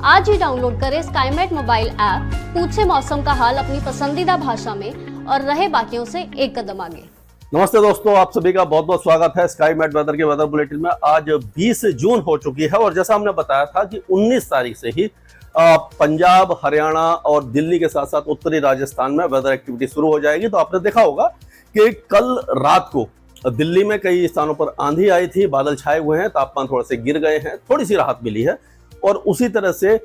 आज ही डाउनलोड करें Skymet mobile app, पूछे मौसम का हाल अपनी पसंदीदा भाषा में और रहे बाकियों से एक कदम आगे। नमस्ते दोस्तों, आप सभी का बहुत बहुत स्वागत है स्काईमेट वेदर के वेदर बुलेटिन में। आज 20 जून हो चुकी है और जैसा हमने बताया था कि 19 तारीख से ही पंजाब, हरियाणा और दिल्ली के साथ साथ उत्तरी राजस्थान में वेदर एक्टिविटी शुरू हो जाएगी। तो आपने देखा होगा कि कल रात को दिल्ली में कई स्थानों पर आंधी आई थी, बादल छाए हुए हैं, तापमान थोड़े से गिर गए हैं, थोड़ी सी राहत मिली है। और उसी तरह से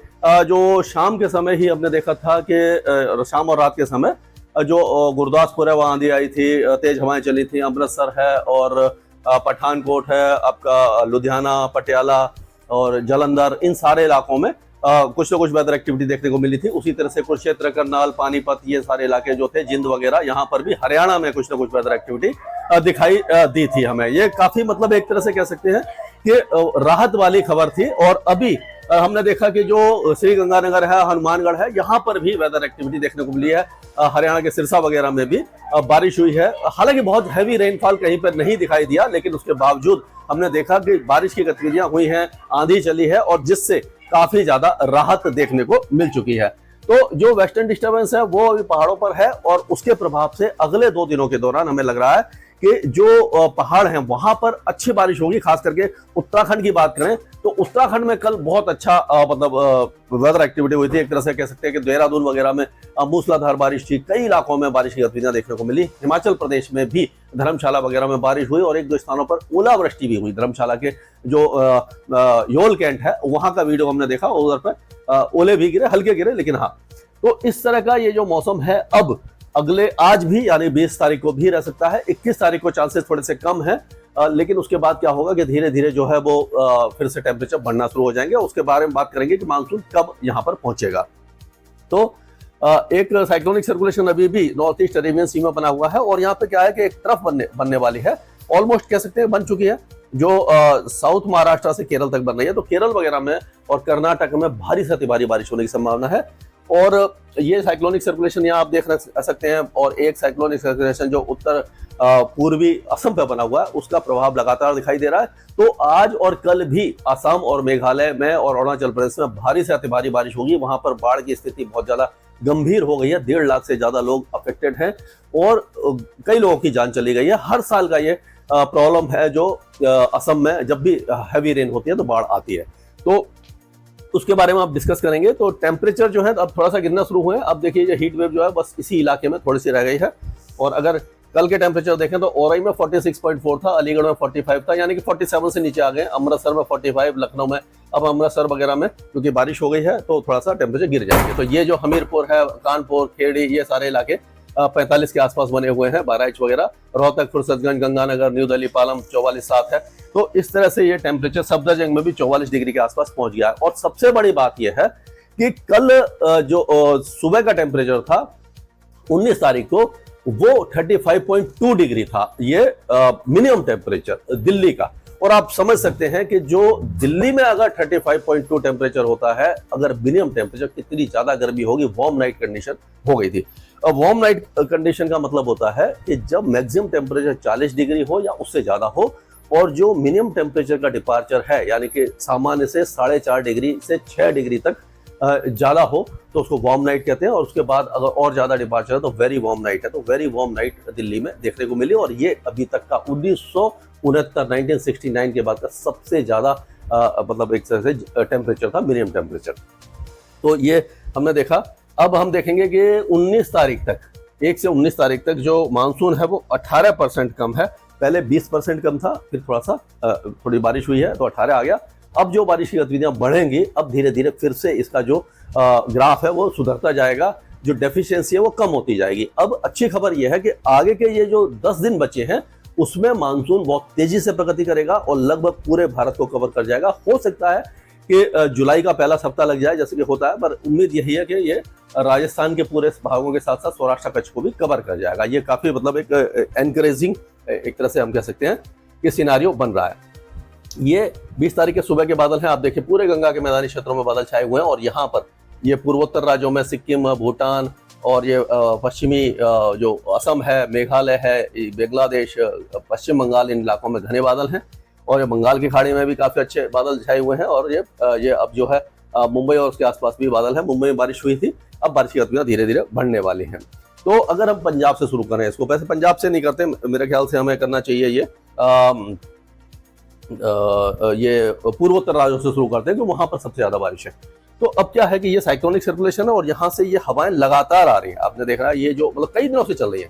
जो शाम के समय ही हमने देखा था कि शाम और रात के समय जो गुरदासपुर है वहाँ आंधी आई थी, तेज हवाएं चली थी। अमृतसर है और पठानकोट है, आपका लुधियाना, पटियाला और जालंधर, इन सारे इलाकों में कुछ न कुछ वेदर एक्टिविटी देखने को मिली थी। उसी तरह से कुरुक्षेत्र, करनाल, पानीपत, ये सारे इलाके जो थे, जिंद वगैरह, यहाँ पर भी हरियाणा में कुछ न कुछ वेदर एक्टिविटी दिखाई दी थी हमें। ये काफी मतलब एक तरह से कह सकते हैं कि राहत वाली खबर थी। और अभी हमने देखा कि जो श्री गंगानगर है, हनुमानगढ़ है, यहाँ पर भी वेदर एक्टिविटी देखने को मिली है। हरियाणा के सिरसा वगैरह में भी बारिश हुई है। हालांकि बहुत हैवी रेनफॉल कहीं पर नहीं दिखाई दिया, लेकिन उसके बावजूद हमने देखा कि बारिश की गतिविधियां हुई हैं, आंधी चली है और जिससे काफी ज्यादा राहत देखने को मिल चुकी है। तो जो वेस्टर्न डिस्टर्बेंस है वो अभी पहाड़ों पर है और उसके प्रभाव से अगले 2 दिनों के दौरान हमें लग रहा है कि जो पहाड़ हैं वहां पर अच्छी बारिश होगी। खास करके उत्तराखंड की बात करें तो उत्तराखंड में कल बहुत अच्छा मतलब वेदर एक्टिविटी हुई थी। एक तरह से कह सकते हैं कि देहरादून वगैरह में मूसलाधार बारिश थी, कई इलाकों में बारिश की गतिविधियां देखने को मिली। हिमाचल प्रदेश में भी धर्मशाला वगैरह में बारिश हुई और 1-2 स्थानों पर ओलावृष्टि भी हुई। धर्मशाला के जो योल कैंट है वहां का वीडियो हमने देखा, उधर पर ओले भी गिरे, हल्के गिरे, लेकिन हाँ। तो इस तरह का ये जो मौसम है अब अगले आज भी यानी 20 तारीख को भी रह सकता है। 21 तारीख को चांसेस थोड़े से कम है, लेकिन उसके बाद क्या होगा कि धीरे धीरे जो है वो फिर से टेम्परेचर बढ़ना शुरू हो जाएंगे। उसके बारे में बात करेंगे कि मानसून कब यहाँ पर पहुंचेगा। तो एक साइक्लोनिक सर्कुलेशन अभी भी नॉर्थ ईस्ट अरेबियन सी में बना हुआ है और यहाँ पे क्या है कि एक तरफ बनने वाली है, ऑलमोस्ट कह सकते हैं बन चुकी है, जो साउथ महाराष्ट्र से केरल तक बन रही है। तो केरल वगैरह में और कर्नाटक में भारी से अति भारी बारिश होने की संभावना है। और ये साइक्लोनिक सर्कुलेशन यहाँ आप देख सकते हैं। और एक साइक्लोनिक सर्कुलेशन जो उत्तर पूर्वी असम पे बना हुआ है, उसका प्रभाव लगातार दिखाई दे रहा है। तो आज और कल भी असम और मेघालय में और अरुणाचल प्रदेश में भारी से अति भारी बारिश होगी। वहां पर बाढ़ की स्थिति बहुत ज्यादा गंभीर हो गई है। 1.5 लाख से ज्यादा लोग अफेक्टेड हैं और कई लोगों की जान चली गई है। हर साल का ये प्रॉब्लम है जो असम में जब भी हैवी रेन होती है तो बाढ़ आती है। तो उसके बारे में आप डिस्कस करेंगे। तो टेम्परेचर जो है अब थोड़ा सा गिरना शुरू हुए हैं। अब देखिए ये हीट वेव जो है बस इसी इलाके में थोड़ी सी रह गई है। और अगर कल के टेम्परेचर देखें तो औरई में 46.4 था, अलीगढ़ में 45 था, यानी कि 47 से नीचे आ गए। अमृतसर में 45, लखनऊ में, अब अमृतसर वगैरह में क्योंकि बारिश हो गई है तो थोड़ा सा टेम्परेचर गिर जाएंगे। तो ये जो हमीरपुर है, कानपुर, खेड़ी, ये सारे इलाके 45 के आसपास बने हुए हैं। बहराइच वगैरह, रोहतक, फुर्सतगंज, गंगानगर, न्यू दिल्ली, पालम 44.7 है। तो इस तरह से ये टेम्परेचर सफदरजंग में भी 44 डिग्री के आसपास पहुंच गया है। और सबसे बड़ी बात यह है कि कल जो सुबह का टेम्परेचर था 19 तारीख को, वो 35.2 डिग्री था, ये मिनिमम टेम्परेचर दिल्ली का। और आप समझ सकते हैं कि जो दिल्ली में अगर 35.2 टेम्परेचर होता है, अगर मिनिमम टेम्परेचर, कितनी ज्यादा गर्मी होगी। वार्म नाइट कंडीशन हो गई थी। अब वार्म नाइट कंडीशन का मतलब होता है कि जब मैक्सिमम टेम्परेचर 40 डिग्री हो या उससे ज्यादा हो और जो मिनिमम टेम्परेचर का डिपार्चर है यानी कि सामान्य से 4.5 डिग्री से 6 डिग्री तक ज्यादा हो तो उसको वार्म नाइट कहते हैं। और उसके बाद अगर और ज्यादा डिपार्चर है तो वेरी वार्म नाइट है। तो वेरी वार्म नाइट दिल्ली में देखने को मिली और ये अभी तक का 1969 के बाद का सबसे ज्यादा मतलब एक तरह से टेम्परेचर था, मिनिमम टेम्परेचर। तो ये हमने देखा। अब हम देखेंगे कि 19 तारीख तक, 1 से 19 तारीख तक जो मानसून है वो 18% कम है। पहले 20% कम था, फिर थोड़ा सा थोड़ी बारिश हुई है तो 18 आ गया। अब जो बारिश की गतिविधियां बढ़ेंगी, अब धीरे धीरे फिर से इसका जो ग्राफ है वो सुधरता जाएगा, जो डेफिशिएंसी है वो कम होती जाएगी। अब अच्छी खबर यह है कि आगे के ये जो 10 दिन बचे हैं उसमें मानसून बहुत तेजी से प्रगति करेगा और लगभग पूरे भारत को कवर कर जाएगा। हो सकता है कि जुलाई का पहला सप्ताह लग जाए जैसे कि होता है, पर उम्मीद यही है कि ये राजस्थान के पूरे भागों के साथ साथ सौराष्ट्र कच्छ को भी कवर कर जाएगा। ये काफी मतलब एक एनकरेजिंग एक तरह से हम कह सकते हैं कि सिनारियो बन रहा है। ये 20 तारीख के सुबह के बादल हैं। आप देखिए पूरे गंगा के मैदानी क्षेत्रों में बादल छाए हुए हैं और यहाँ पर ये पूर्वोत्तर राज्यों में सिक्किम, भूटान और ये पश्चिमी जो असम है, मेघालय है, बांग्लादेश, पश्चिम बंगाल, इन इलाकों में घने बादल हैं। और ये बंगाल की खाड़ी में भी काफी अच्छे बादल छाए हुए हैं। और ये अब जो है मुंबई और उसके आसपास भी बादल है। मुंबई में बारिश हुई थी, अब बारिश की गतिविधियां धीरे धीरे बढ़ने वाली हैं। तो अगर हम पंजाब से शुरू करें इसको, वैसे पंजाब से नहीं करते, मेरे ख्याल से हमें करना चाहिए ये पूर्वोत्तर राज्यों से शुरू करते हैं कि वहां पर सबसे ज्यादा बारिश है। तो अब क्या है कि ये साइक्लोनिक सर्कुलेशन है और यहाँ से ये हवाएं लगातार आ रही हैं। आपने देखा है ये जो मतलब कई दिनों से चल रही है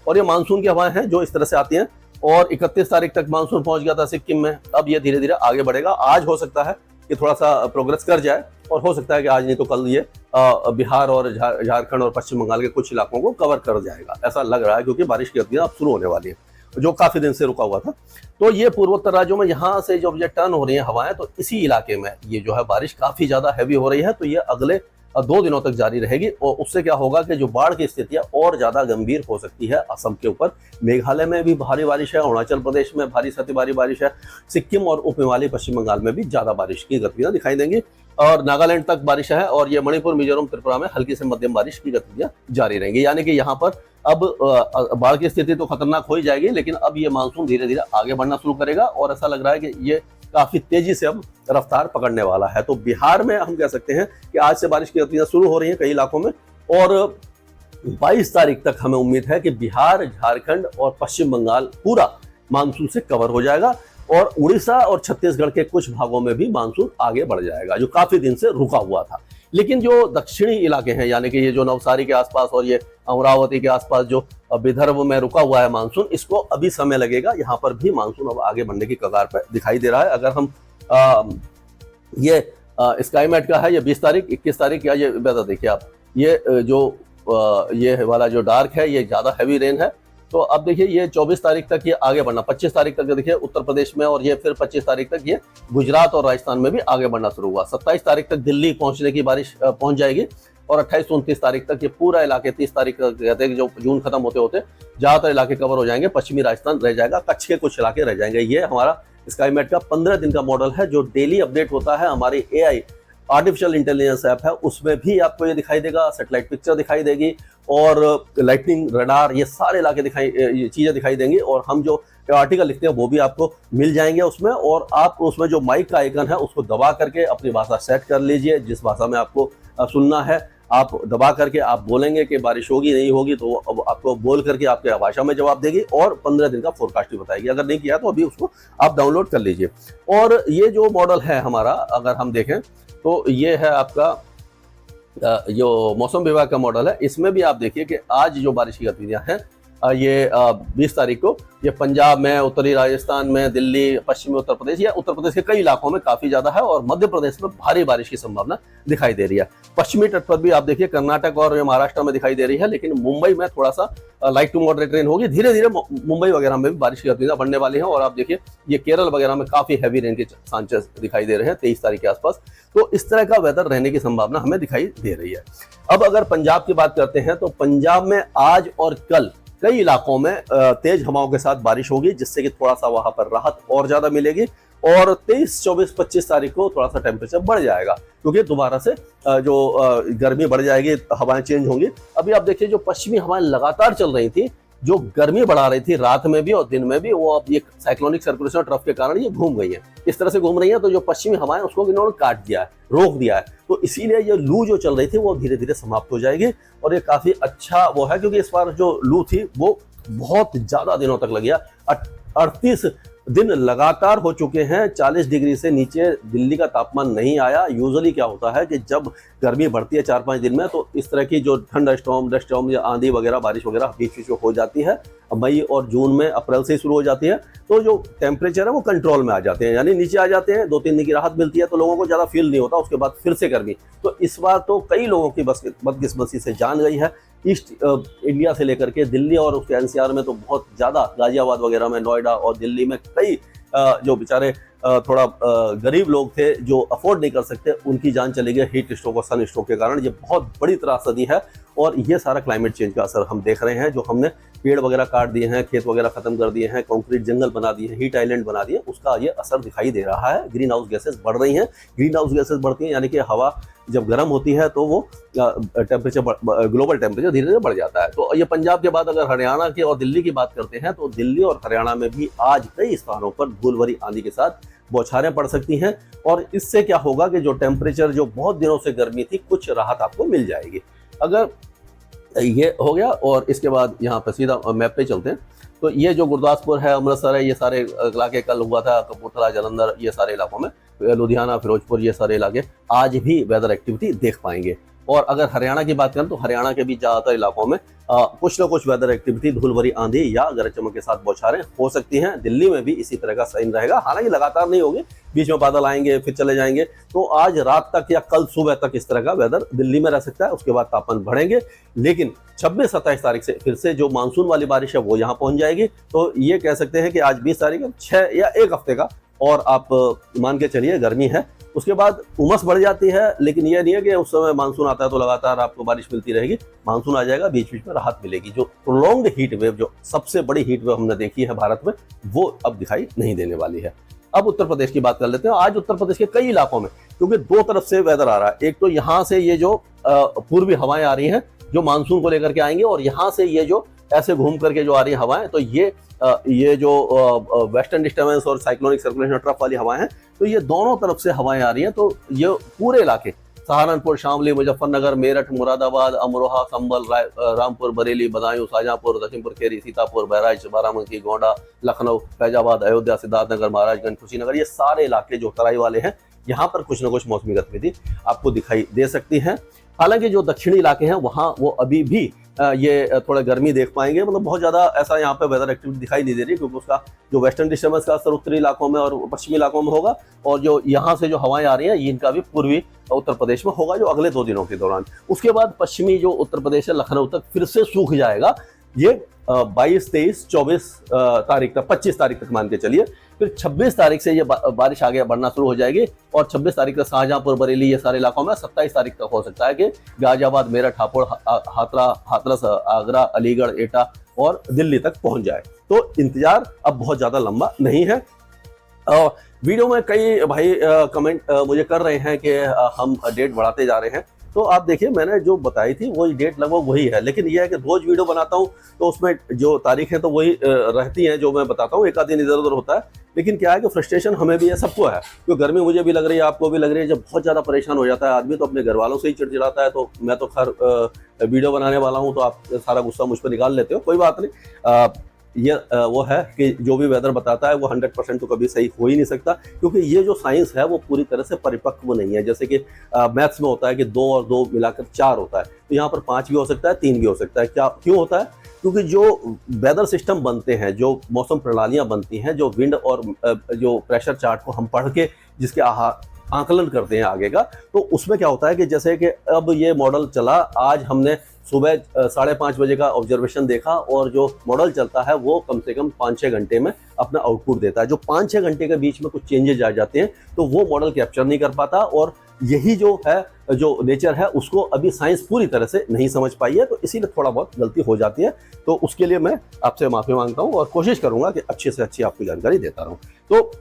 और ये मानसून की हवाएं हैं जो इस तरह से आती हैं। और 31 तारीख तक मानसून पहुंच गया था सिक्किम में, अब ये धीरे धीरे आगे बढ़ेगा। आज हो सकता है कि थोड़ा सा प्रोग्रेस कर जाए और हो सकता है कि आज नहीं तो कल ये बिहार और झारखंड और पश्चिम बंगाल के कुछ इलाकों को कवर कर जाएगा, ऐसा लग रहा है, क्योंकि बारिश की गतिविधियां अब शुरू होने वाली है जो काफी दिन से रुका हुआ था। तो ये पूर्वोत्तर राज्यों में यहाँ से जब ये टर्न हो रही है हवाएं, तो इसी इलाके में ये जो है बारिश काफी ज्यादा हैवी हो रही है। तो ये अगले 2 दिनों तक जारी रहेगी और उससे क्या होगा कि जो बाढ़ की स्थितियां और ज्यादा गंभीर हो सकती है असम के ऊपर। मेघालय में भी भारी बारिश है, अरुणाचल प्रदेश में भारी से अति भारी बारिश है, सिक्किम और उप हिमालय पश्चिम बंगाल में भी ज्यादा बारिश की गतिविधियां दिखाई देंगी और नागालैंड तक बारिश है। और ये मणिपुर, मिजोरम, त्रिपुरा में हल्की से मध्यम बारिश की गतिविधियां जारी रहेंगी। यानी कि यहाँ पर अब बाढ़ की स्थिति तो खतरनाक हो ही जाएगी, लेकिन अब ये मानसून धीरे धीरे आगे बढ़ना शुरू करेगा और ऐसा लग रहा है कि ये काफी तेजी से अब रफ्तार पकड़ने वाला है। तो बिहार में हम कह सकते हैं कि आज से बारिश की गतिविधियां शुरू हो रही हैं कई इलाकों में और 22 तारीख तक हमें उम्मीद है कि बिहार, झारखंड और पश्चिम बंगाल पूरा मानसून से कवर हो जाएगा और उड़ीसा और छत्तीसगढ़ के कुछ भागों में भी मानसून आगे बढ़ जाएगा जो काफी दिन से रुका हुआ था। लेकिन जो दक्षिणी इलाके हैं, यानी कि ये जो नवसारी के आसपास और ये अमरावती के आसपास जो विदर्भ में रुका हुआ है मानसून, इसको अभी समय लगेगा। यहाँ पर भी मानसून अब आगे बढ़ने की कगार पर दिखाई दे रहा है। अगर हम ये स्काईमेट का है, ये 20 तारीख, 21 तारीख, या ये वेदर देखिए आप, ये ये वाला जो डार्क है ये ज्यादा हैवी रेन है। तो अब देखिए ये 24 तारीख तक ये आगे बढ़ना, 25 तारीख तक देखिए उत्तर प्रदेश में और ये फिर 25 तारीख तक ये गुजरात और राजस्थान में भी आगे बढ़ना शुरू हुआ। 27 तारीख तक दिल्ली पहुंचने की बारिश पहुंच जाएगी और 28-29 तारीख तक ये पूरा इलाके, 30 तारीख तक कहते हैं कि जो जून खत्म होते होते ज्यादातर इलाके कवर हो जाएंगे। पश्चिमी राजस्थान रह जाएगा, कच्छ के कुछ इलाके रह जाएंगे। ये हमारा स्काईमेट का 15 दिन का मॉडल है जो डेली अपडेट होता है हमारी AI आर्टिफिशियल इंटेलिजेंस ऐप है, उसमें भी आपको ये दिखाई देगा, सैटेलाइट पिक्चर दिखाई देगी और लाइटनिंग, रडार, ये सारे इलाके ये चीजें दिखाई देंगी और हम जो आर्टिकल लिखते हैं वो भी आपको मिल जाएंगे उसमें। और आप उसमें जो माइक का आइकन है उसको दबा करके अपनी भाषा सेट कर लीजिए, जिस भाषा में आपको सुनना है आप दबा करके आप बोलेंगे कि बारिश होगी नहीं होगी, तो अब आपको बोल करके आपके भाषा में जवाब देगी और 15 दिन का फोरकास्ट भी बताएगी। अगर नहीं किया तो अभी उसको आप डाउनलोड कर लीजिए। और ये जो मॉडल है हमारा, अगर हम देखें तो ये है आपका जो मौसम विभाग का मॉडल है। इसमें भी आप देखिए कि आज जो बारिश की गतिविधियां हैं ये 20 तारीख को ये पंजाब में, उत्तरी राजस्थान में, दिल्ली, पश्चिमी उत्तर प्रदेश या उत्तर प्रदेश के कई इलाकों में काफी ज्यादा है और मध्य प्रदेश में भारी बारिश की संभावना दिखाई दे रही है। पश्चिमी तट पर भी आप देखिए कर्नाटक और महाराष्ट्र में दिखाई दे रही है, लेकिन मुंबई में थोड़ा सा लाइट टू मॉडरेट रेन होगी। धीरे धीरे मुंबई वगैरह में भी बारिश की गतिविधियां बढ़ने वाली है और आप देखिए ये केरल वगैरह में काफी हैवी रेन के चांसेस दिखाई दे रहे हैं 23 तारीख के आसपास। तो इस तरह का वेदर रहने की संभावना हमें दिखाई दे रही है। अब अगर पंजाब की बात करते हैं तो पंजाब में आज और कल कई इलाकों में तेज हवाओं के साथ बारिश होगी, जिससे कि थोड़ा सा वहां पर राहत और ज्यादा मिलेगी और 23, 24, 25 तारीख को थोड़ा सा टेम्परेचर बढ़ जाएगा क्योंकि दोबारा से जो गर्मी बढ़ जाएगी, हवाएं चेंज होंगी। अभी आप देखिए जो पश्चिमी हवाएं लगातार चल रही थी, जो गर्मी बढ़ा रही थी रात में भी और दिन में भी, वो अब ये साइक्लोनिक सर्कुलेशन ट्रफ के कारण ये घूम गई है, इस तरह से घूम रही है। तो जो पश्चिमी हवाएं उसको इन्होंने काट दिया है, रोक दिया है। तो इसीलिए ये लू जो चल रही थी वो धीरे धीरे समाप्त हो जाएगी और ये काफी अच्छा वो है, क्योंकि इस बार जो लू थी वो बहुत ज्यादा दिनों तक लग गया। 38 दिन लगातार हो चुके हैं 40 डिग्री से नीचे दिल्ली का तापमान नहीं आया। यूजुअली क्या होता है कि जब गर्मी बढ़ती है 4-5 दिन में, तो इस तरह की जो थंडर स्टॉर्म या आंधी वगैरह, बारिश वगैरह बीच बीच में हो जाती है। मई और जून में, अप्रैल से ही शुरू हो जाती है। तो जो टेम्परेचर है वो कंट्रोल में आ जाते हैं, यानी नीचे आ जाते हैं। 2-3 दिन की राहत मिलती है तो लोगों को ज़्यादा फील नहीं होता, उसके बाद फिर से गर्मी। तो इस बार तो कई लोगों की बदकिस्मती से जान गई है। ईस्ट इंडिया से लेकर के दिल्ली और उसके NCR में तो बहुत ज़्यादा, गाजियाबाद वगैरह में, नोएडा और दिल्ली में कई जो बेचारे थोड़ा गरीब लोग थे जो अफोर्ड नहीं कर सकते, उनकी जान चली गई हीट स्ट्रोक और सन स्ट्रोक के कारण। ये बहुत बड़ी त्रासदी है और ये सारा क्लाइमेट चेंज का असर हम देख रहे हैं। जो हमने पेड़ वगैरह काट दिए हैं, खेत वगैरह खत्म कर दिए हैं, कंक्रीट जंगल बना दिए हैं, हीट आइलैंड बना दिए, उसका ये असर दिखाई दे रहा है। ग्रीन हाउस गैसेस बढ़ रही हैं। ग्रीन हाउस गैसेस बढ़ती हैं यानी कि हवा जब गर्म होती है तो वो टेम्परेचर, ग्लोबल टेम्परेचर धीरे धीरे बढ़ जाता है। तो ये पंजाब के बाद अगर हरियाणा की और दिल्ली की बात करते हैं तो दिल्ली और हरियाणा में भी आज कई स्थानों पर धूल भरी आंधी के साथ बौछारें पड़ सकती हैं और इससे क्या होगा कि जो टेम्परेचर जो बहुत दिनों से गर्मी थी कुछ राहत आपको मिल जाएगी। अगर ये हो गया और इसके बाद यहाँ पे सीधा मैप पे चलते हैं तो ये जो गुरदासपुर है, अमृतसर है, ये सारे इलाके कल हुआ था, कपूरथला, जालंधर, ये सारे इलाकों में, लुधियाना, फिरोजपुर, ये सारे इलाके आज भी वेदर एक्टिविटी देख पाएंगे। और अगर हरियाणा की बात करें तो हरियाणा के भी ज़्यादातर इलाकों में कुछ ना कुछ वेदर एक्टिविटी, धूल भरी आंधी या गरज चमक के साथ बौछारें हो सकती हैं। दिल्ली में भी इसी तरह का साइन रहेगा, हालांकि लगातार नहीं होगी, बीच में बादल आएंगे फिर चले जाएंगे। तो आज रात तक या कल सुबह तक इस तरह का वेदर दिल्ली में रह सकता है। उसके बाद तापमान बढ़ेंगे, लेकिन 26-27 तारीख से फिर से जो मानसून वाली बारिश है वो यहाँ पहुंच जाएगी। तो ये कह सकते हैं कि आज 20 तारीख है, 6 या 1 हफ्ते का और आप मान के चलिए गर्मी है। उसके बाद उमस बढ़ जाती है, लेकिन यह नहीं है कि उस समय मानसून आता है तो लगातार आपको बारिश मिलती रहेगी। मानसून आ जाएगा, बीच बीच में राहत मिलेगी। जो प्रोलॉन्ग्ड हीट वेव, जो सबसे बड़ी हीट वेव हमने देखी है भारत में, वो अब दिखाई नहीं देने वाली है। अब उत्तर प्रदेश की बात कर लेते हैं। आज उत्तर प्रदेश के कई इलाकों में, क्योंकि दो तरफ से वेदर आ रहा है, एक तो यहाँ से ये जो पूर्वी हवाएं आ रही हैं जो मानसून को लेकर के आएंगे, और यहाँ से ये जो ऐसे घूम करके जो आ रही हवाएं, तो ये जो वेस्टर्न डिस्टर्बेंस और साइक्लोनिक सर्कुलेशन ट्रफ वाली हवाएं हैं, तो ये दोनों तरफ से हवाएं आ रही हैं। तो ये पूरे इलाके सहारनपुर, शामली, मुजफ्फरनगर, मेरठ, मुरादाबाद, अमरोहा, संभल, रामपुर, बरेली, बदायूं, शाहजहांपुर, लखीमपुर खीरी, सीतापुर, बहराइच, बाराबंकी, गोंडा, लखनऊ, फैजाबाद, अयोध्या, सिद्धार्थनगर, महाराजगंज, कुशीनगर, ये सारे इलाके जो तराई वाले हैं, यहाँ पर कुछ न कुछ मौसमी गतिविधि आपको दिखाई दे सकती है। हालांकि जो दक्षिणी इलाके हैं वहाँ वो अभी भी ये थोड़ा गर्मी देख पाएंगे, मतलब बहुत ज़्यादा ऐसा यहाँ पे वेदर एक्टिविटी दिखाई नहीं दे रही, क्योंकि उसका जो वेस्टर्न डिस्टर्बेंस का असर उत्तरी इलाकों में और पश्चिमी इलाकों में होगा, और जो यहाँ से जो हवाएं आ रही हैं इनका भी पूर्वी उत्तर प्रदेश में होगा जो अगले 2 दिनों के दौरान। उसके बाद पश्चिमी जो उत्तर प्रदेश है, लखनऊ तक फिर से सूख जाएगा। ये 22, 23, 24 तारीख तक, 25 तारीख तक मान के चलिए। फिर 26 तारीख से ये बारिश आगे बढ़ना शुरू हो जाएगी, और 26 तारीख तक शाहजहांपुर, बरेली, ये सारे इलाकों में, 27 तारीख तक हो सकता है कि गाजियाबाद, मेरठ, हापुड़, हाथरस, आगरा, अलीगढ़, एटा और दिल्ली तक पहुंच जाए। तो इंतजार अब बहुत ज्यादा लंबा नहीं है। वीडियो में कई भाई कमेंट मुझे कर रहे हैं कि हम डेट बढ़ाते जा रहे हैं, तो आप देखिए मैंने जो बताई थी वही डेट लगभग वही है, लेकिन यह है कि रोज वीडियो बनाता हूं तो उसमें जो तारीखें तो वही रहती हैं जो मैं बताता हूं, एक आध दिन इधर उधर होता है। लेकिन क्या है कि फ्रस्ट्रेशन हमें भी है, सबको है, क्योंकि गर्मी मुझे भी लग रही है, आपको भी लग रही है। जब बहुत ज़्यादा परेशान हो जाता है आदमी तो अपने घर वालों से ही चिड़चिड़ाता है। तो मैं तो खैर वीडियो बनाने वाला हूँ तो आप सारा गुस्सा मुझ पर निकाल लेते हो, कोई बात नहीं। ये वो है कि जो भी वेदर बताता है वो 100% तो कभी सही हो ही नहीं सकता, क्योंकि ये जो साइंस है वो पूरी तरह से परिपक्व नहीं है। जैसे कि मैथ्स में होता है कि 2 और 2 मिलाकर 4 होता है, तो यहाँ पर 5 भी हो सकता है, 3 भी हो सकता है। क्या क्यों होता है? क्योंकि जो वेदर सिस्टम बनते हैं, जो मौसम प्रणालियाँ बनती हैं, जो विंड और जो प्रेशर चार्ट को हम पढ़ के जिसके आकलन करते हैं आगे का, तो उसमें क्या होता है कि जैसे कि अब ये मॉडल चला, आज हमने सुबह 5:30 बजे का ऑब्जर्वेशन देखा, और जो मॉडल चलता है वो कम से कम 5-6 घंटे में अपना आउटपुट देता है। जो 5-6 घंटे के बीच में कुछ चेंजेस आ जाते हैं तो वो मॉडल कैप्चर नहीं कर पाता, और यही जो है, जो नेचर है, उसको अभी साइंस पूरी तरह से नहीं समझ पाई है। तो इसीलिए थोड़ा बहुत गलती हो जाती है, तो उसके लिए मैं आपसे माफ़ी मांगता हूँ और कोशिश करूँगा कि अच्छे से अच्छी आपकी जानकारी देता रहूँ। तो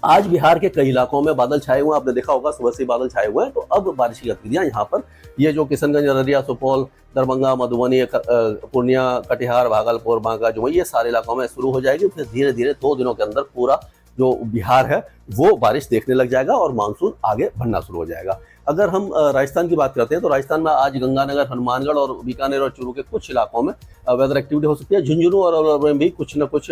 आज बिहार के कई इलाकों में बादल छाए हुए हैं, आपने देखा होगा सुबह से बादल छाए हुए हैं। तो अब बारिश की गतिविधियां यहाँ पर, ये जो किशनगंज, अररिया, सुपौल, दरभंगा, मधुबनी, पूर्णिया, कटिहार, भागलपुर, बांका, जो ये सारे इलाकों में शुरू हो जाएगी। फिर धीरे धीरे 2 दिनों के अंदर पूरा जो बिहार है वो बारिश देखने लग जाएगा और मानसून आगे बढ़ना शुरू हो जाएगा। अगर हम राजस्थान की बात करते हैं तो राजस्थान में आज गंगानगर, हनुमानगढ़ और बीकानेर और चूरू के कुछ इलाकों में वेदर एक्टिविटी हो सकती है। झुंझुनू और अलवर में भी कुछ न कुछ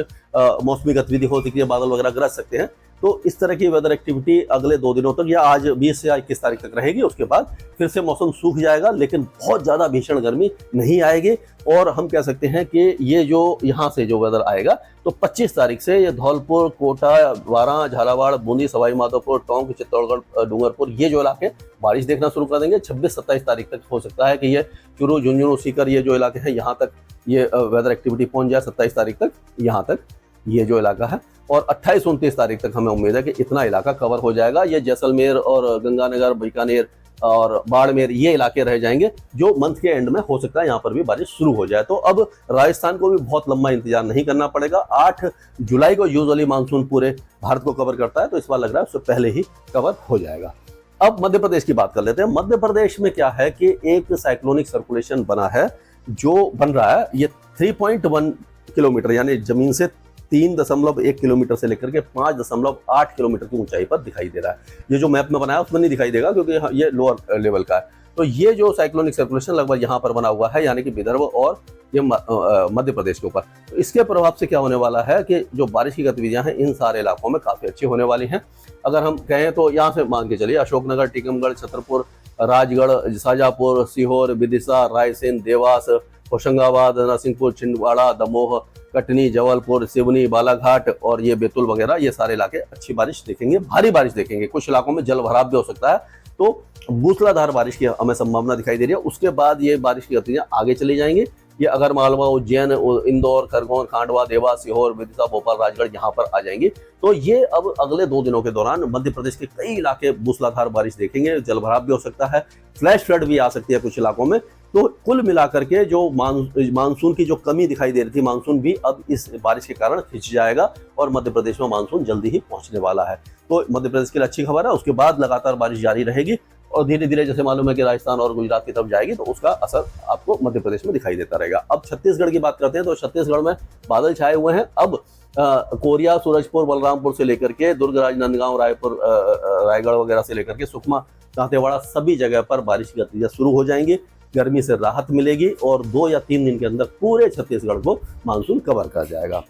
मौसमी गतिविधि हो सकती है, बादल वगैरह गरज सकते हैं। तो इस तरह की वेदर एक्टिविटी अगले 2 दिनों तक, या आज 20 या 21 तारीख तक रहेगी। उसके बाद फिर से मौसम सूख जाएगा, लेकिन बहुत ज़्यादा भीषण गर्मी नहीं आएगी। और हम कह सकते हैं कि ये जो यहाँ से जो वेदर आएगा, तो 25 तारीख से ये धौलपुर, कोटा, बारां, झालावाड़, बूंदी, सवाई माधोपुर, टोंक, चित्तौड़गढ़, डूंगरपुर, ये जो इलाके बारिश देखना शुरू कर देंगे। 26-27 तारीख तक हो सकता है कि ये चूरू, झुंझुनू, सीकर, ये जो इलाके हैं यहाँ तक ये वेदर एक्टिविटी पहुँच जाए। 27 तारीख तक यहाँ तक ये जो इलाका है, और 28-29 तारीख तक हमें उम्मीद है कि इतना इलाका कवर हो जाएगा। ये जैसलमेर और गंगानगर, बीकानेर और बाड़मेर, ये इलाके रह जाएंगे जो मंथ के एंड में हो सकता है यहाँ पर भी बारिश शुरू हो जाए। तो अब राजस्थान को भी बहुत लंबा इंतजार नहीं करना पड़ेगा। 8 जुलाई को यूजुअली मानसून पूरे भारत को कवर करता है, तो इस बार लग रहा है उससे पहले ही कवर हो जाएगा। अब मध्य प्रदेश की बात कर लेते हैं। मध्य प्रदेश में क्या है कि एक साइक्लोनिक सर्कुलेशन बना है, जो बन रहा है, ये 3.1 किलोमीटर यानी जमीन से 3.1 किलोमीटर से लेकर के 5.8 किलोमीटर की ऊंचाई पर दिखाई दे रहा है। ये जो मैप में बनाया उसमें नहीं दिखाई देगा क्योंकि ये लोअर लेवल का है। तो ये जो साइक्लोनिक सर्कुलेशन लगभग यहाँ पर बना हुआ है, यानी कि विदर्भ और ये मध्य प्रदेश के ऊपर, तो इसके प्रभाव से क्या होने वाला है कि जो बारिश की गतिविधियां हैं इन सारे इलाकों में काफी अच्छी होने वाली हैं। अगर हम कहें तो यहाँ से मान के चलिए अशोकनगर, टीकमगढ़, छतरपुर, राजगढ़, शाजापुर, सीहोर, विदिशा, रायसेन, देवास, होशंगाबाद, नरसिंहपुर, छिंदवाड़ा, दमोह, कटनी, जबलपुर, सिवनी, बालाघाट और ये बैतूल वगैरह, ये सारे इलाके अच्छी बारिश देखेंगे, भारी बारिश देखेंगे। कुछ इलाकों में जल भराव भी हो सकता है, तो मूसलाधार बारिश की हमें संभावना दिखाई दे रही है। उसके बाद ये बारिश की गतिविधियां आगे चली जाएंगी। ये अगर मालवा, उज्जैन, इंदौर, खरगोन, खांडवा, देवास, सीहोर, विदिशा, भोपाल, राजगढ़ यहाँ पर आ जाएंगी। तो ये अब अगले 2 दिनों के दौरान मध्य प्रदेश के कई इलाके मूसलाधार बारिश देखेंगे। जलभराव भी हो सकता है, फ्लैश फ्लड भी आ सकती है कुछ इलाकों में। तो कुल मिलाकर के जो मानसून की जो कमी दिखाई दे रही थी, मानसून भी अब इस बारिश के कारण खिंच जाएगा और मध्य प्रदेश में मानसून जल्दी ही पहुंचने वाला है। तो मध्य प्रदेश के लिए अच्छी खबर है। उसके बाद लगातार बारिश जारी रहेगी और धीरे धीरे जैसे मालूम है कि राजस्थान और गुजरात की तरफ जाएगी, तो उसका असर आपको मध्य प्रदेश में दिखाई देता रहेगा। अब छत्तीसगढ़ की बात करते हैं तो छत्तीसगढ़ में बादल छाए हुए हैं। अब कोरिया, सूरजपुर, बलरामपुर से लेकर के दुर्ग, राजनांदगांव, रायपुर, रायगढ़ वगैरह से लेकर के सुकमा, दांतेवाड़ा, सभी जगह पर बारिश की गतिविधियां शुरू हो जाएंगी। गर्मी से राहत मिलेगी और 2 या 3 दिन के अंदर पूरे छत्तीसगढ़ को मानसून कवर कर जाएगा।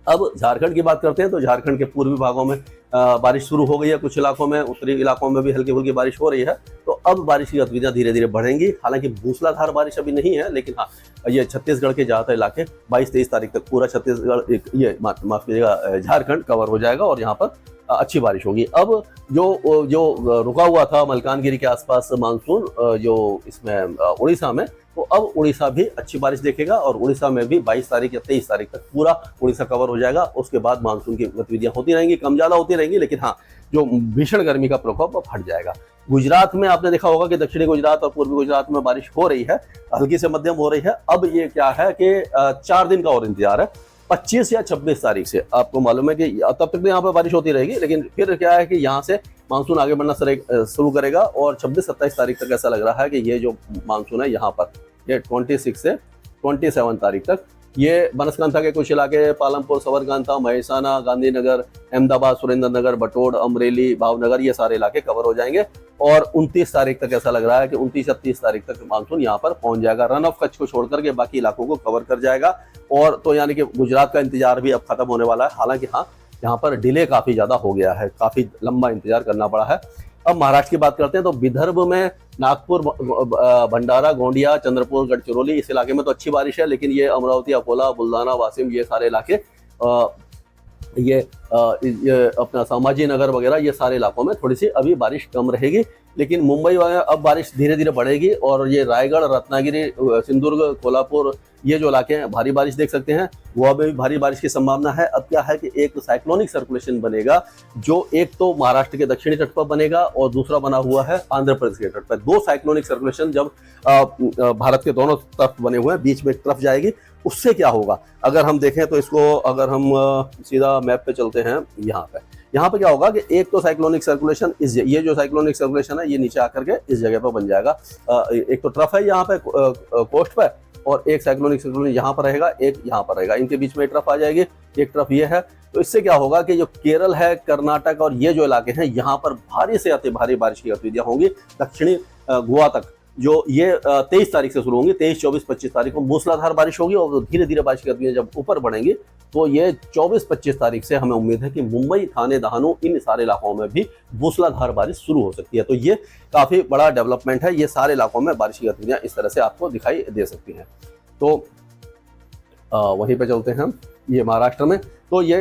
अब झारखंड की बात करते हैं तो झारखंड के पूर्वी भागों में बारिश शुरू हो गई है। कुछ इलाकों में, उत्तरी इलाकों में भी हल्की फुल्की बारिश हो रही है। तो अब बारिश की गतिविधियां धीरे धीरे बढ़ेंगी। हालांकि मूसलाधार बारिश अभी नहीं है, लेकिन हाँ, ये छत्तीसगढ़ के ज्यादातर इलाके 22-23 तारीख तक पूरा छत्तीसगढ़, माफ कीजिएगा, झारखंड कवर हो जाएगा और यहाँ पर अच्छी बारिश होगी। अब जो रुका हुआ था मलकानगिरी के आसपास मानसून, जो इसमें उड़ीसा में, तो अब उड़ीसा भी अच्छी बारिश देखेगा और उड़ीसा में भी 22 तारीख या 23 तारीख तक पूरा उड़ीसा कवर हो जाएगा। उसके बाद मानसून की गतिविधियां होती रहेंगी, कम ज्यादा होती रहेंगी, लेकिन हाँ, जो भीषण गर्मी का प्रकोप हट जाएगा। गुजरात में आपने देखा होगा कि दक्षिणी गुजरात और पूर्वी गुजरात में बारिश हो रही है, हल्की से मध्यम हो रही है। अब ये क्या है कि 4 दिन का और इंतजार है। 25 या 26 तारीख से आपको मालूम है कि तब तक तो यहाँ पर बारिश होती रहेगी, लेकिन फिर क्या है कि यहाँ से मानसून आगे बढ़ना शुरू करेगा और 26-27 तारीख तक ऐसा लग रहा है कि ये जो मानसून है यहाँ पर, ये 26 से 27 तारीख तक ये बनासकांठा के कुछ इलाके, पालमपुर, साबरकांठा, महेसाना, गांधीनगर, अहमदाबाद, सुरेंद्रनगर, बटोड़, अमरेली, भावनगर, ये सारे इलाके कवर हो जाएंगे। और 29 तारीख तक ऐसा लग रहा है कि 29 या 30 तारीख तक मानसून यहाँ पर पहुंच जाएगा। रन ऑफ कच्छ को छोड़कर के बाकी इलाकों को कवर कर जाएगा। और तो यानी कि गुजरात का इंतजार भी अब खत्म होने वाला है। हालांकि हाँ, यहाँ पर डिले काफी ज्यादा हो गया है, काफी लंबा इंतजार करना पड़ा है। अब महाराष्ट्र की बात करते हैं तो विदर्भ में नागपुर, भंडारा, गोंडिया, चंद्रपुर, गढ़चिरौली, इस इलाके में तो अच्छी बारिश है, लेकिन ये अमरावती, अकोला, बुल्दाना, वासिम, ये सारे इलाके, ये अपना संभाजी नगर वगैरह, ये सारे इलाकों में थोड़ी सी अभी बारिश कम रहेगी। लेकिन मुंबई वगैरह अब बारिश धीरे धीरे बढ़ेगी और ये रायगढ़, रत्नागिरी, सिंधुदुर्ग, कोल्हापुर, ये जो इलाके हैं भारी बारिश देख सकते हैं, वह भी भारी बारिश की संभावना है। अब क्या है कि एक साइक्लोनिक सर्कुलेशन बनेगा, जो एक तो महाराष्ट्र के दक्षिणी तट पर बनेगा और दूसरा बना हुआ है आंध्र प्रदेश के तट पर। 2 साइक्लोनिक सर्कुलेशन जब भारत के दोनों तरफ बने हुए हैं, बीच में एक तरफ जाएगी, उससे क्या होगा अगर हम देखें तो इसको, अगर हम सीधा मैप पे चलते हैं, यहाँ पे क्या होगा कि एक तो साइक्लोनिक सर्कुलेशन, ये जो साइक्लोनिक सर्कुलेशन है ये नीचे आकर के इस जगह पर बन जाएगा। एक तो ट्रफ है यहाँ पे कोस्ट पे, और एक साइक्लोनिक सर्कुलेशन यहाँ पर रहेगा, एक यहाँ पर रहेगा, इनके बीच में एक ट्रफ आ जाएगी, एक ट्रफ ये है। तो इससे क्या होगा कि जो केरल है, कर्नाटक और ये जो इलाके हैं, यहाँ पर भारी से अति भारी बारिश की गतिविधियां होंगी। दक्षिणी गोवा तक जो ये 23 तारीख से शुरू होंगी, 23, 24, 25 तारीख को मूसलाधार बारिश होगी और धीरे धीरे बारिश की गतिविधियां जब ऊपर बढ़ेंगी तो ये 24-25 तारीख से हमें उम्मीद है कि मुंबई, ठाणे, दहानू, इन सारे इलाकों में भी मूसलाधार बारिश शुरू हो सकती है। तो ये काफी बड़ा डेवलपमेंट है। ये सारे इलाकों में बारिश की गतिविधियां इस तरह से आपको दिखाई दे सकती हैं। तो वहीं पे चलते हैं हम, ये महाराष्ट्र में तो ये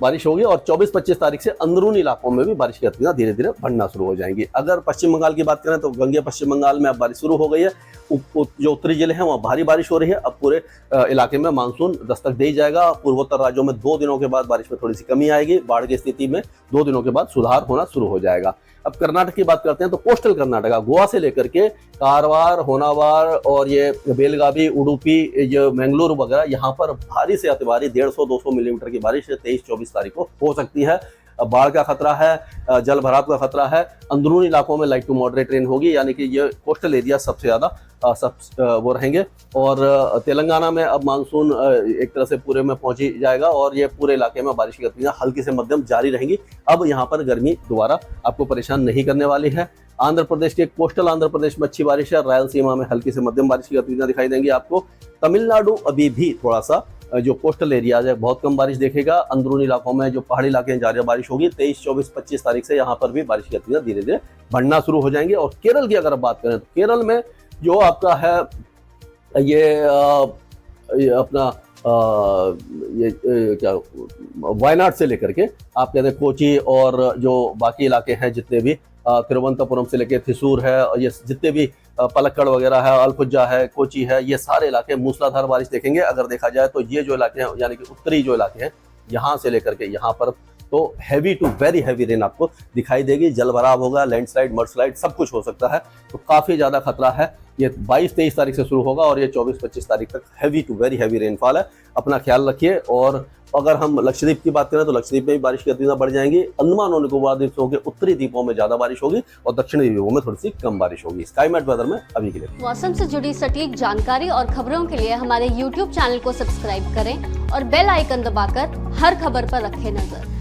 बारिश होगी और 24-25 तारीख से अंदरूनी इलाकों में भी बारिश की गतिविधियां धीरे धीरे बढ़ना शुरू हो जाएंगी। अगर पश्चिम बंगाल की बात करें तो गंगे पश्चिम बंगाल में अब बारिश शुरू हो गई है। जो उत्तरी जिले हैं वहाँ भारी बारिश हो रही है। अब पूरे इलाके में मानसून दस्तक दे जाएगा। पूर्वोत्तर राज्यों में 2 दिनों के बाद बारिश में थोड़ी सी कमी आएगी। बाढ़ की स्थिति में 2 दिनों के बाद सुधार होना शुरू हो जाएगा। अब कर्नाटक की बात करते हैं तो कोस्टल कर्नाटका, गोवा से लेकर के कारवार, होनावार और ये बेलगावी, उडुपी, ये मैंगलोर वगैरह, यहाँ पर भारी से अति भारी 150-200 मिलीमीटर की बारिश 23-24 तारीख को हो सकती है। बाढ़ का खतरा है, जल भराव का खतरा है। अंदरूनी इलाकों में लाइट टू मॉडरेट रेन होगी, यानी कि ये कोस्टल एरिया सबसे ज़्यादा वो रहेंगे। और तेलंगाना में अब मानसून एक तरह से पूरे में पहुंच ही जाएगा और ये पूरे इलाके में बारिश की गतिविधियां हल्की से मध्यम जारी रहेंगी। अब यहाँ पर गर्मी दोबारा आपको परेशान नहीं करने वाली है। आंध्र प्रदेश के कोस्टल आंध्र प्रदेश में अच्छी बारिश है, रायलसीमा में हल्की से मध्यम बारिश की गतिविधियां दिखाई देंगी आपको। तमिलनाडु अभी भी थोड़ा सा जो कोस्टल एरियाज है बहुत कम बारिश देखेगा। अंदरूनी इलाकों में जो पहाड़ी इलाके हैं ज़्यादा बारिश होगी। 23, 24, 25 तारीख से यहाँ पर भी बारिश की गतिविधियां धीरे धीरे बढ़ना शुरू हो जाएंगी। और केरल की अगर आप बात करें तो केरल में जो आपका है ये अपना क्या वायनाड से लेकर के आप कहते हैं कोची और जो बाकी इलाके हैं जितने भी तिरुवनंतपुरम से लेकर थिसूर है और ये जितने भी पलक्कड़ वगैरह है, अलपुजा है, कोची है, ये सारे इलाके मूसलाधार बारिश देखेंगे। अगर देखा जाए तो ये जो इलाके हैं यानी कि उत्तरी जो इलाके हैं यहाँ से लेकर के यहाँ पर तो heavy to very heavy rain आपको दिखाई देगी। जल भराव होगा, लैंडस्लाइड, मडस्लाइड सब कुछ हो सकता है। तो काफ़ी ज़्यादा खतरा है। ये 22-23 तारीख से शुरू होगा और ये 24-25 तारीख तक heavy to very heavy rainfall है। अपना ख्याल रखिए। और अगर हम लक्षद्वीप की बात करें तो लक्षद्वीप में भी बारिश की गतिविधियां बढ़ जाएंगी। अंडमान और निकोबार द्वीपों के उत्तरी द्वीपों में ज़्यादा बारिश होगी और दक्षिणी द्वीपों में थोड़ी सी कम बारिश होगी। स्काईमेट वेदर में अभी के लिए मौसम से जुड़ी सटीक जानकारी और खबरों के लिए हमारे YouTube चैनल को सब्सक्राइब करें और बेल आइकन दबाकर हर खबर पर रखें नजर।